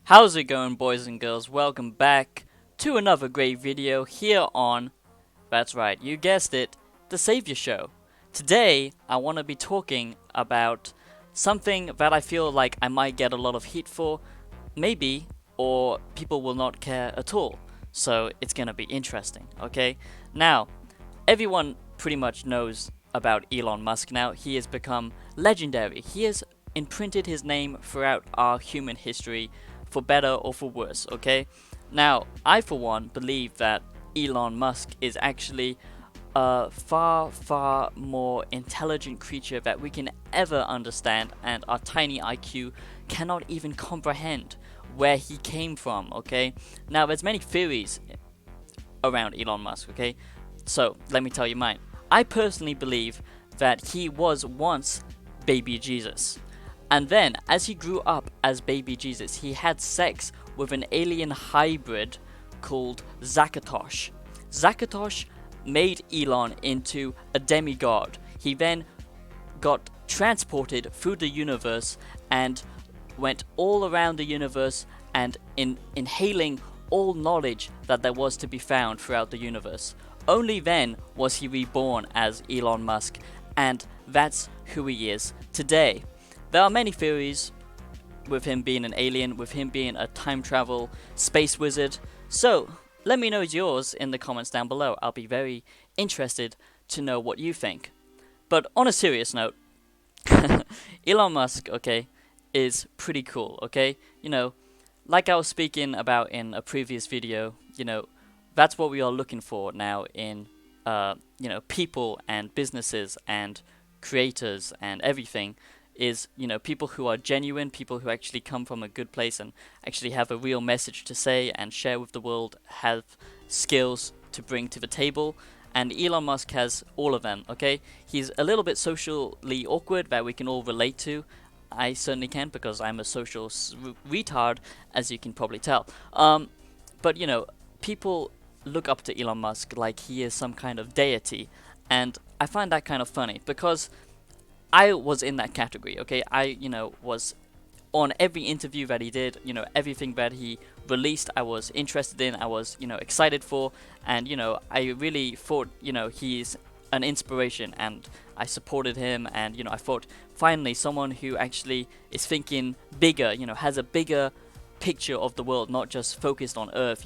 How's it going, boys and girls? Welcome back to another great video here on, that's right, you guessed it, the Saviour Show. Today, I want to be talking about something that I feel like I might get a lot of heat for, maybe, or people will not care at all. So it's gonna be interesting, okay? Now, everyone pretty much knows about Elon Musk now. He has become legendary. He has imprinted his name throughout our human history, for better or for worse, okay? Now, I for one believe that Elon Musk is actually a far, far more intelligent creature that we can ever understand, and our tiny IQ cannot even comprehend where he came from, okay? Now, there's many theories around Elon Musk, okay? So, let me tell you mine. I personally believe that he was once baby Jesus. And then, as he grew up as baby Jesus, he had sex with an alien hybrid called Zakatosh. Zakatosh made Elon into a demigod. He then got transported through the universe and went all around the universe and inhaling all knowledge that there was to be found throughout the universe. Only then was he reborn as Elon Musk, and that's who he is today. There are many theories with him being an alien, with him being a time travel space wizard. So, let me know yours in the comments down below. I'll be very interested to know what you think. But on a serious note, Elon Musk, okay, is pretty cool, okay? You know, like I was speaking about in a previous video, that's what we are looking for now in, people and businesses and creators and everything. Is, people who are genuine, people who actually come from a good place and actually have a real message to say and share with the world, have skills to bring to the table. And Elon Musk has all of them, okay? He's a little bit socially awkward that we can all relate to. I certainly can, because I'm a social retard, as you can probably tell. But, people look up to Elon Musk like he is some kind of deity. And I find that kind of funny, because I was in that category, okay? I, was on every interview that he did, everything that he released, I was interested in, I was, excited for, and, I really thought, he's an inspiration, and I supported him, and, I thought, finally, someone who actually is thinking bigger, has a bigger picture of the world, not just focused on Earth,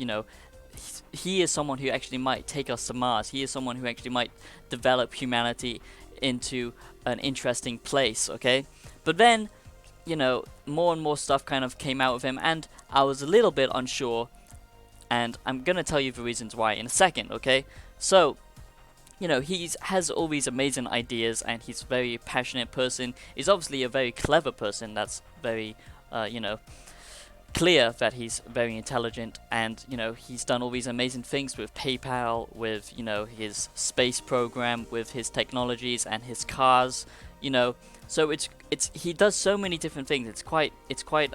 he is someone who actually might take us to Mars. He is someone who actually might develop humanity into an interesting place, okay? But then, more and more stuff kind of came out of him, and I was a little bit unsure, and I'm gonna tell you the reasons why in a second, okay? So, he has all these amazing ideas, and he's a very passionate person. He's obviously a very clever person. That's very, clear that he's very intelligent, and he's done all these amazing things with PayPal, with his space program, with his technologies and his cars, so it's he does so many different things. It's quite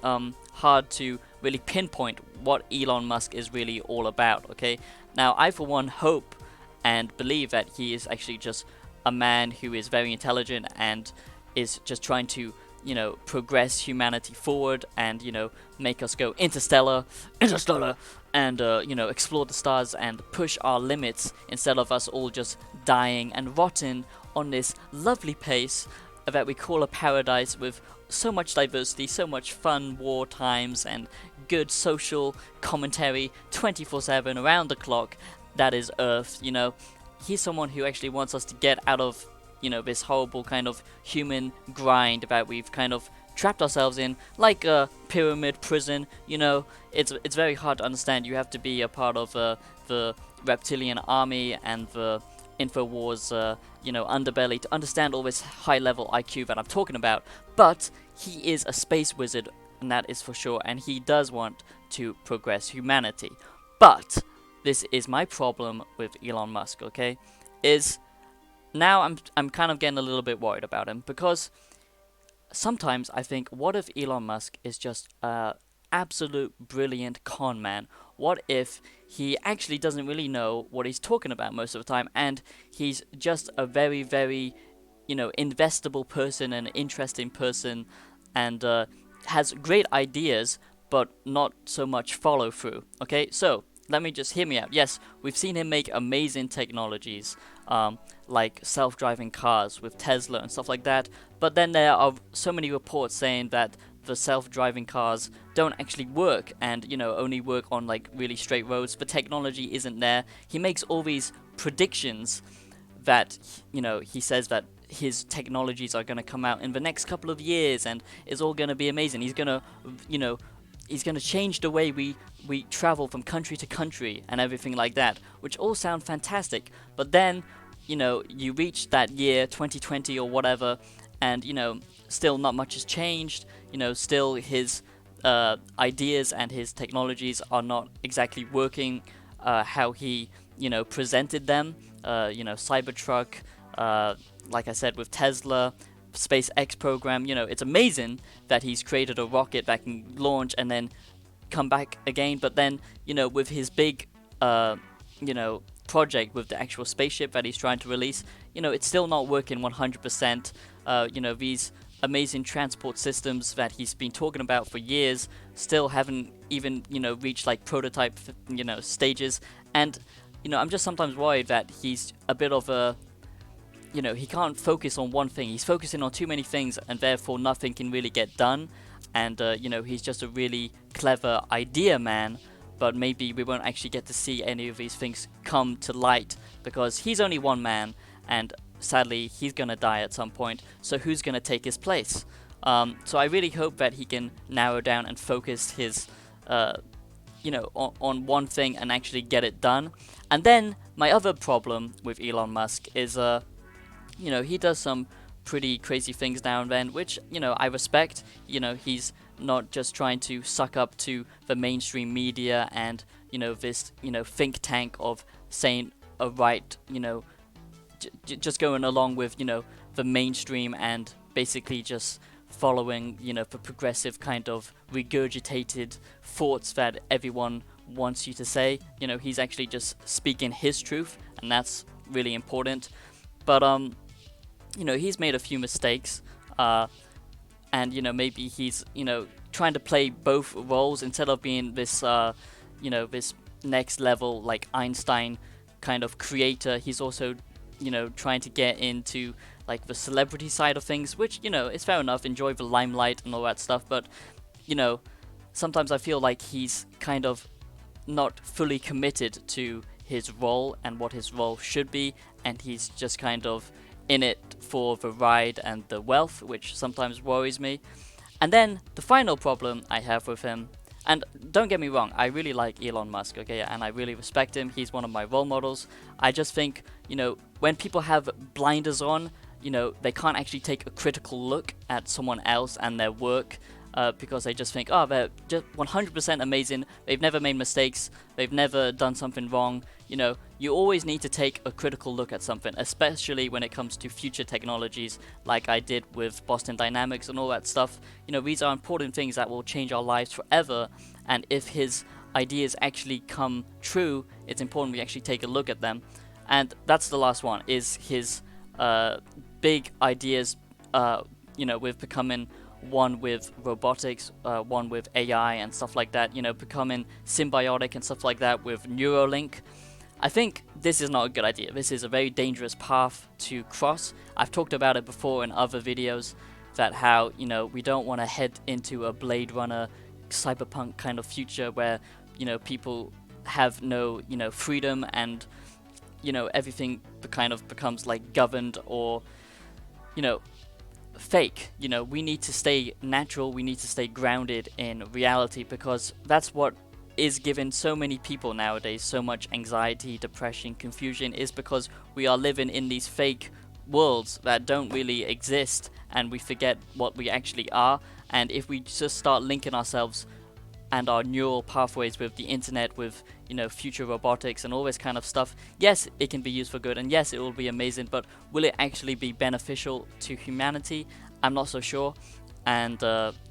hard to really pinpoint what Elon Musk is really all about, okay? Now, I for one hope and believe that he is actually just a man who is very intelligent and is just trying to progress humanity forward and, make us go interstellar, and, explore the stars and push our limits instead of us all just dying and rotting on this lovely place that we call a paradise with so much diversity, so much fun war times, and good social commentary 24/7 around the clock. That is Earth, He's someone who actually wants us to get out of this horrible kind of human grind that we've kind of trapped ourselves in, like a pyramid prison. It's very hard to understand. You have to be a part of the reptilian army and the InfoWars, underbelly to understand all this high-level IQ that I'm talking about. But he is a space wizard, and that is for sure, and he does want to progress humanity. But this is my problem with Elon Musk, okay? Now I'm kind of getting a little bit worried about him, because sometimes I think, what if Elon Musk is just a absolute brilliant con man? What if he actually doesn't really know what he's talking about most of the time, and he's just a very, very, investable person, an interesting person, and has great ideas, but not so much follow through. Okay, so let me just hear me out. Yes, we've seen him make amazing technologies, like self-driving cars with Tesla and stuff like that. But then there are so many reports saying that the self-driving cars don't actually work, and only work on like really straight roads. The technology isn't there. He makes all these predictions that he says that his technologies are going to come out in the next couple of years and it's all going to be amazing. He's going to you know he's going to change the way we travel from country to country and everything like that, which all sound fantastic. But then you reach that year 2020 or whatever, and still not much has changed. Still his ideas and his technologies are not exactly working how he presented them. Cybertruck, like I said, with Tesla, SpaceX program. It's amazing that he's created a rocket that can launch and then come back again. But then, with his big, project with the actual spaceship that he's trying to release, it's still not working 100%. These amazing transport systems that he's been talking about for years still haven't even, reached like prototype, stages. And I'm just sometimes worried that he's a bit of a, he can't focus on one thing. He's focusing on too many things, and therefore nothing can really get done. And, he's just a really clever idea man, but maybe we won't actually get to see any of these things come to light because he's only one man, and sadly he's gonna die at some point. So who's gonna take his place? So I really hope that he can narrow down and focus his on one thing and actually get it done. And then my other problem with Elon Musk is, he does some pretty crazy things now and then, which, I respect. He's not just trying to suck up to the mainstream media and, this, think tank of saying a right, just going along with, the mainstream and basically just following, the progressive kind of regurgitated thoughts that everyone wants you to say. He's actually just speaking his truth, and that's really important. But he's made a few mistakes, and maybe he's trying to play both roles instead of being this this next level like Einstein kind of creator. He's also trying to get into like the celebrity side of things, which is fair enough, enjoy the limelight and all that stuff, but sometimes I feel like he's kind of not fully committed to his role and what his role should be, and he's just kind of in it for the ride and the wealth, which sometimes worries me. And then the final problem I have with him, and don't get me wrong, I really like Elon Musk, okay, and I really respect him. He's one of my role models. I just think, when people have blinders on, they can't actually take a critical look at someone else and their work, because they just think, oh, they're just 100% amazing, they've never made mistakes, they've never done something wrong. You always need to take a critical look at something, especially when it comes to future technologies like I did with Boston Dynamics and all that stuff. These are important things that will change our lives forever, and if his ideas actually come true, it's important we actually take a look at them. And that's the last one, is his big ideas, with becoming one with robotics, one with AI and stuff like that, becoming symbiotic and stuff like that with Neuralink. I think this is not a good idea. This is a very dangerous path to cross. I've talked about it before in other videos, that how, we don't want to head into a Blade Runner cyberpunk kind of future where, people have no, freedom, and, everything kind of becomes like governed or, fake. We need to stay natural, we need to stay grounded in reality, because that's what is giving so many people nowadays so much anxiety, depression, confusion, is because we are living in these fake worlds that don't really exist, and we forget what we actually are. And if we just start linking ourselves and our neural pathways with the internet, with future robotics and all this kind of stuff, yes, it can be used for good, and yes, it will be amazing, but will it actually be beneficial to humanity? I'm not so sure. And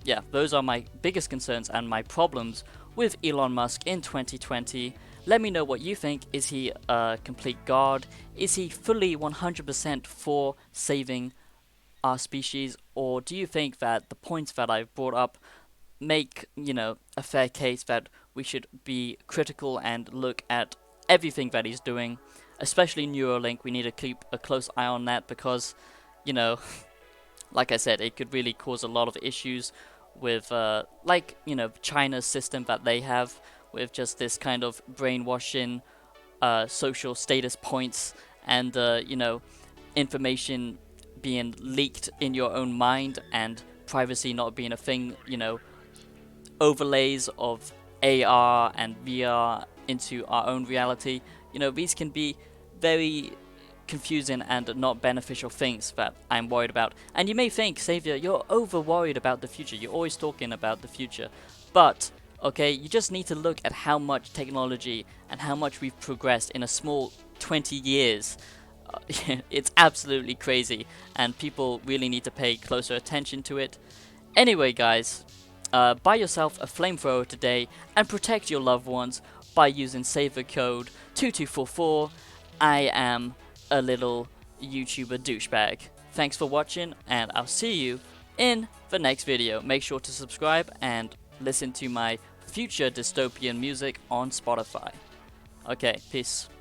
yeah, those are my biggest concerns and my problems with Elon Musk in 2020. Let me know what you think. Is he a complete god? Is he fully 100% for saving our species? Or do you think that the points that I've brought up make, a fair case that we should be critical and look at everything that he's doing, especially Neuralink. We need to keep a close eye on that because, you know, like I said, it could really cause a lot of issues with, China's system that they have with just this kind of brainwashing, social status points and, information being leaked in your own mind and privacy not being a thing, overlays of AR and VR into our own reality. These can be very confusing and not beneficial things that I'm worried about. And you may think, Saviour, you're over worried about the future. You're always talking about the future. But, okay, you just need to look at how much technology and how much we've progressed in a small 20 years. It's absolutely crazy, and people really need to pay closer attention to it. Anyway, guys, buy yourself a flamethrower today and protect your loved ones by using Saviour code 2244. I am a little YouTuber douchebag. Thanks for watching, and I'll see you in the next video. Make sure to subscribe and listen to my future dystopian music on Spotify. Okay, peace.